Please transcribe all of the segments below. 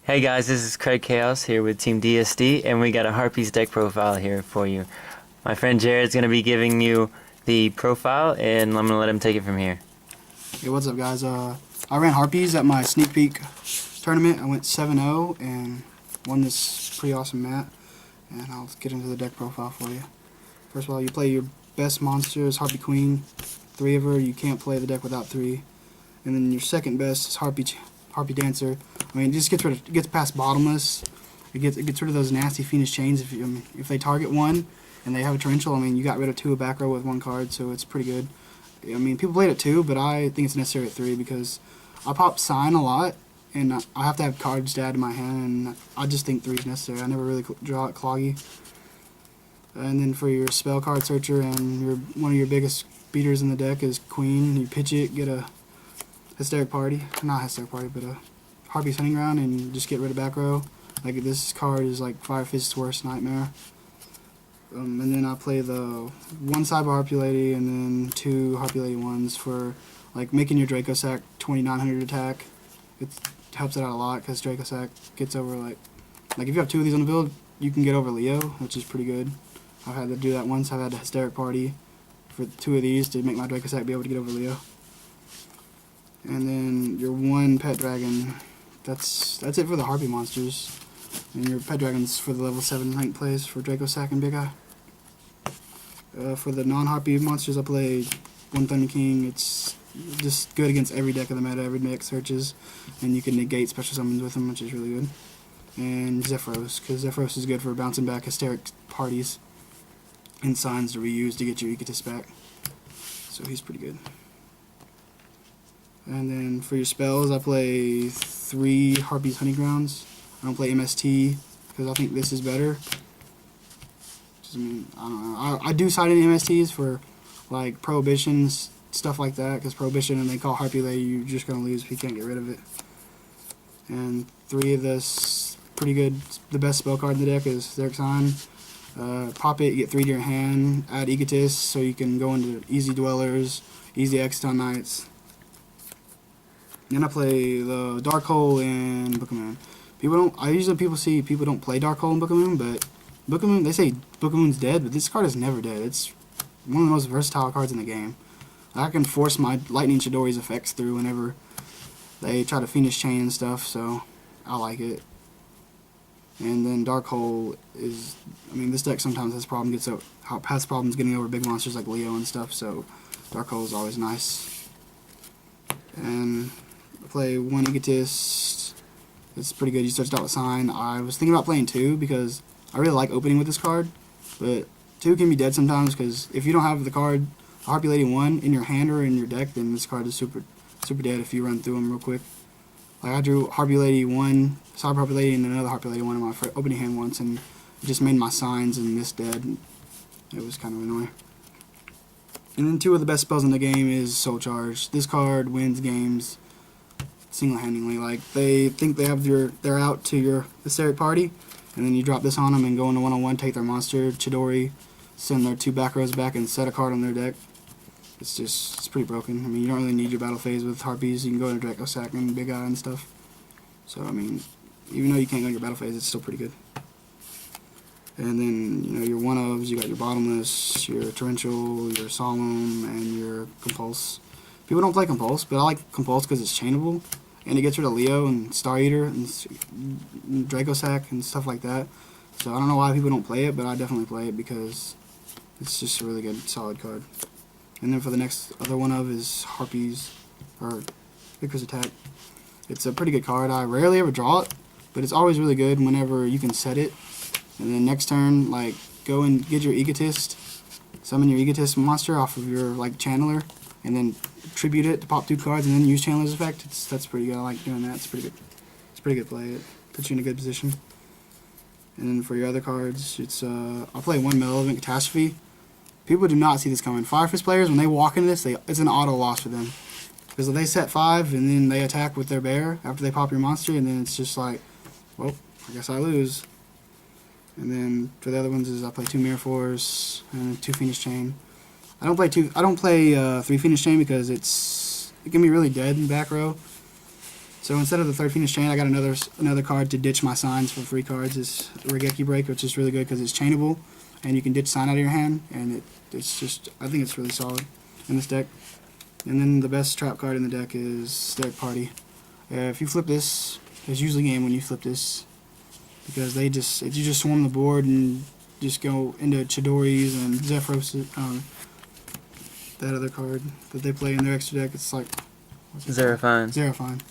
Hey guys, this is Craig Chaos here with Team DSD, and we got a Harpie's deck profile here for you. My friend Jared's going to be giving you the profile, and I'm going to let him take it from here. Hey, what's up guys? I ran Harpies at my sneak peek tournament. I went 7-0 and won this pretty awesome mat, and I'll get into the deck profile for you. First of all, you play your best monsters, Harpie Queen, 3 of her. You can't play the deck without 3. And then your second best is Harpie Dancer. I mean, it just gets past bottomless. It gets rid of those nasty Fiendish chains. If they target one and they have a torrential, I mean, you got rid of 2 of back row with 1 card, so it's pretty good. I mean, people played at 2, but I think it's necessary at 3 because I pop Sign a lot, and I have to have cards to add to my hand, and I just think 3 is necessary. I never really draw it cloggy. And then for your spell card searcher, and one of your biggest beaters in the deck is Queen. You pitch it, get a Hysteric Party, not Hysteric Party, but a Harpie's Hunting Ground, and just get rid of back row. Like, this card is like Fire Fist's worst nightmare. And then I play the 1 Cyber Harpie Lady and then 2 Harpie Lady 1s for like making your Draco Sack 2900 attack. It helps it out a lot because Draco Sack gets over like if you have 2 of these on the build, you can get over Leo, which is pretty good. I've had to do that once. I've had a Hysteric Party for 2 of these to make my Draco Sack be able to get over Leo. And then your 1 Pet Dragon. That's it for the Harpie monsters. And your Pet Dragons for the level 7 rank plays for Draco Sack and Big Eye. For the non-Harpie monsters, I play 1 Thunder King. It's just good against every deck of the meta, every deck searches, and you can negate special summons with them, which is really good. And Zephyros, because Zephyros is good for bouncing back Hysteric Parties and signs to reuse to get your Egotist back. So he's pretty good. And then for your spells, I play 3 Harpie's Hunting Grounds. I don't play MST because I think this is better. I mean, I don't know. I do side in MSTs for like Prohibitions, stuff like that, because Prohibition and they call Harpie Lady, you're just going to lose if you can't get rid of it. And 3 of this, pretty good. The best spell card in the deck is Hysteric Sign. Pop it, get 3 to your hand, add Egotist so you can go into Easy Dwellers, Easy Exton Knights. Then I play the Dark Hole and Book of Moon. People see people don't play Dark Hole and Book of Moon, but Book of Moon, they say Book of Moon's dead, but this card is never dead. It's one of the most versatile cards in the game. I can force my Lightning Chidori's effects through whenever they try to Fiendish Chain and stuff, so I like it. And then Dark Hole is, I mean, this deck sometimes has problems getting over big monsters like Leo and stuff, so Dark Hole is always nice. And I play 1 Egotist. It's pretty good. You start out with Sign. I was thinking about playing 2 because I really like opening with this card, but 2 can be dead sometimes because if you don't have the card Harpie Lady 1 in your hand or in your deck, then this card is super dead if you run through them real quick. Like I drew Harpie Lady 1, Cyber Harpie Lady, and another Harpie Lady 1 in my opening hand once, and it just made my signs and this dead. It was kind of annoying. And then 2 of the best spells in the game is Soul Charge. This card wins games single-handedly. Like, they think they're out to your Hysteric Party, and then you drop this on them and go into 1-on-1, take their monster, Chidori, send their 2 back rows back and set a card on their deck. It's pretty broken. I mean, you don't really need your battle phase with Harpies. You can go into Draco Sack and Big Eye and stuff. So, I mean, even though you can't go to your battle phase, it's still pretty good. And then, you know, your 1-ofs, you got your Bottomless, your Torrential, your Solemn, and your Compulse. People don't play Compulse, but I like Compulse because it's chainable, and it gets rid of Leo and Star Eater and Draco Sack and stuff like that. So I don't know why people don't play it, but I definitely play it because it's just a really good, solid card. And then for the next other 1-of is Harpies, or Icarus Attack. It's a pretty good card. I rarely ever draw it, but it's always really good whenever you can set it. And then next turn, like, go and get your Egotist, summon your Egotist monster off of your, like, Channeler, and then tribute it to pop 2 cards and then use Channeler's effect. That's pretty good. I like doing that. It's pretty good. It's pretty good play. It puts you in a good position. And then for your other cards, it's I'll play 1 Malevolent Catastrophe. People do not see this coming. Fire Fist players, when they walk into this, it's an auto loss for them. Because if they set 5 and then they attack with their bear after they pop your monster, and then it's just like, well, I guess I lose. And then for the other ones is I play 2 Mirror Force and 2 Fiendish Chain. I don't play 3 Fiendish Chain because it can be really dead in back row. So instead of the Third Phoenix Chain, I got another card to ditch my signs for 3 cards. It's Regeki Break, which is really good because it's chainable, and you can ditch sign out of your hand, and it's just, I think it's really solid in this deck. And then the best trap card in the deck is Hysteric Party. If you flip this, there's usually game when you flip this, because you just swarm the board and just go into Chidori's and Zephyros, that other card that they play in their extra deck. It's like Xeraphine. Xeraphine.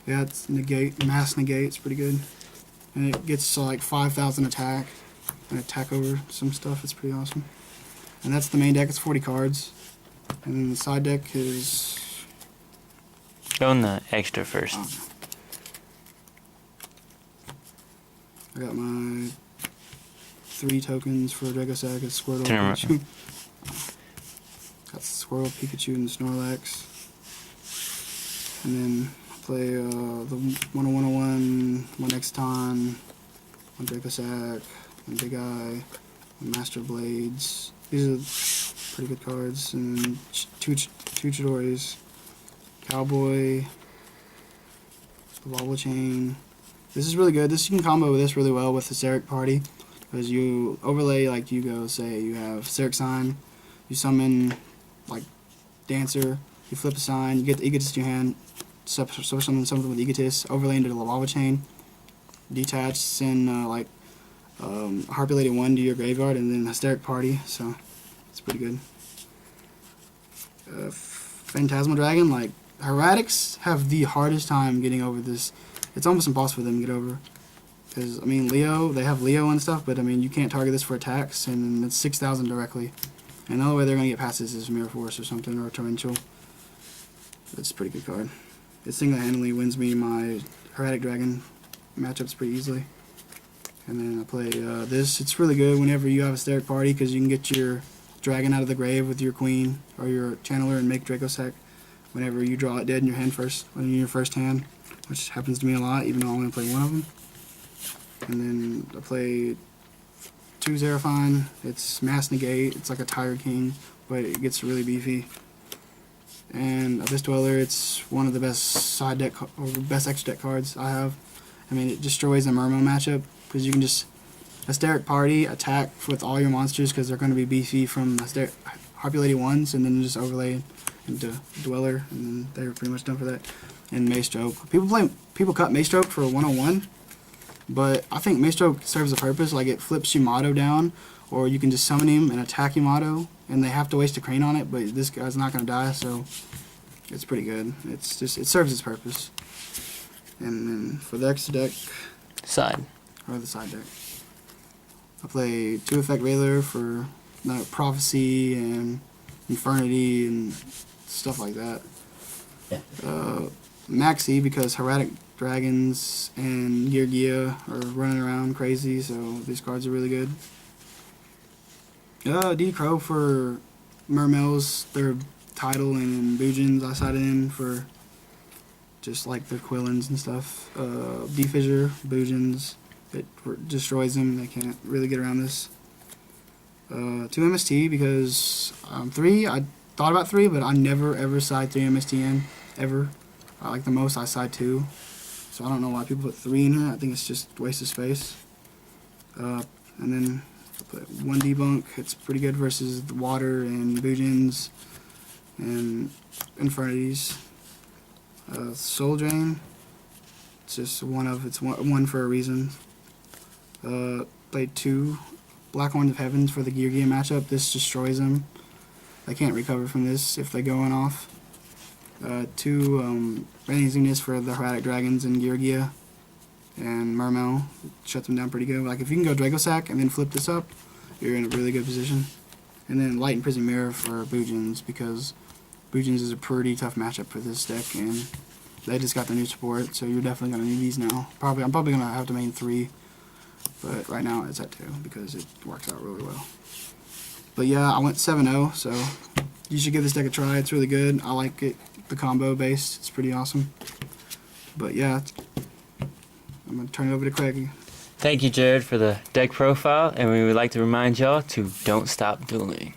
Yeah, it's mass negate. It's pretty good, and it gets to like 5,000 attack and attack over some stuff. It's pretty awesome. And that's the main deck. It's 40 cards, and then the side deck is. Go in the extra first. I got my 3 tokens for Dragossack. It's Squirtle, Turn Pikachu. Got Squirtle, Pikachu, and Snorlax. And then play the 101, 1 Exton, 1 Dragossack, 1 Big Eye, 1 Master Blades. These are pretty good cards. And 2 Chidori's, Cowboy, the Wobble Chain. This is really good. You can combo this really well with Hysteric Party, because you overlay, like you go, say you have Hysteric Sign, you summon like Dancer, you flip a sign, you get the Egotist in your hand, something with Egotist, overlay into the Lava Chain, detach, send Harpie Lady 1 to your graveyard, and then Hysteric Party, so it's pretty good. Phantasmal Dragon, like, Heretics have the hardest time getting over this. It's almost impossible for them to get over. Because, I mean, Leo, they have Leo and stuff, but, I mean, you can't target this for attacks, and it's 6,000 directly. And the only way they're going to get past this is Mirror Force or something, or Torrential. It's a pretty good card. It single-handedly wins me my Heretic Dragon matchups pretty easily. And then I play this. It's really good whenever you have a Hysteric Party, because you can get your dragon out of the grave with your queen, or your channeler, and make Dragossack whenever you draw it dead in your hand first, in your first hand, which happens to me a lot, even though I only play 1 of them. And then I play 2 Xeraphine. It's mass negate. It's like a Tiger King, but it gets really beefy. And Abyss Dweller, it's one of the best side deck or best extra deck cards I have. I mean, it destroys a Mermail matchup, because you can just Hysteric Party, attack with all your monsters, because they're going to be beefy from Harpie Lady 1s, and then just overlay into Dweller, and then they're pretty much done for that. And Maestroke. People cut Maestroke for 101, but I think Maestroke serves a purpose. Like, it flips Yamato down, or you can just summon him and attack Yamato, and they have to waste a crane on it, but this guy's not going to die, so it's pretty good. It serves its purpose. And then for the extra deck, Side. or the side deck, I play 2 Effect Railer for Prophecy and Infernity and stuff like that. Maxi, because Heretic Dragons and Gear are running around crazy, so these cards are really good. D Crow for Mermails, their Tidal and Boojins I sided in for just like their Quillins and stuff. D Fissure, Boojins, it destroys them, they can't really get around this. 2 MST, because 3, I thought about 3, but I never ever side 3 MST in, ever. I like the most, I side 2. So I don't know why people put 3 in here. I think it's just a waste of space. And then I put 1 Debunk. It's pretty good versus the Water and Boojins and Infernities. Soul Drain. It's just one for a reason. Played 2 Black Horns of Heavens for the Gear matchup. This destroys them. They can't recover from this if they go on off. 2 Raining Zenith for the Heretic Dragons and Gear and Mermail. Shuts them down pretty good. Like, if you can go Dragossack and then flip this up, you're in a really good position. And then Light and Prison Mirror for Boojins, because Boojins is a pretty tough matchup for this deck, and they just got the new support, so you're definitely going to need these now. I'm probably going to have to main 3, but right now it's at 2, because it works out really well. But yeah, I went 7-0, so you should give this deck a try. It's really good. I like it. The combo based, it's pretty awesome. But yeah, I'm going to turn it over to Craig. Thank you, Jared, for the deck profile, and we would like to remind y'all to don't stop dueling.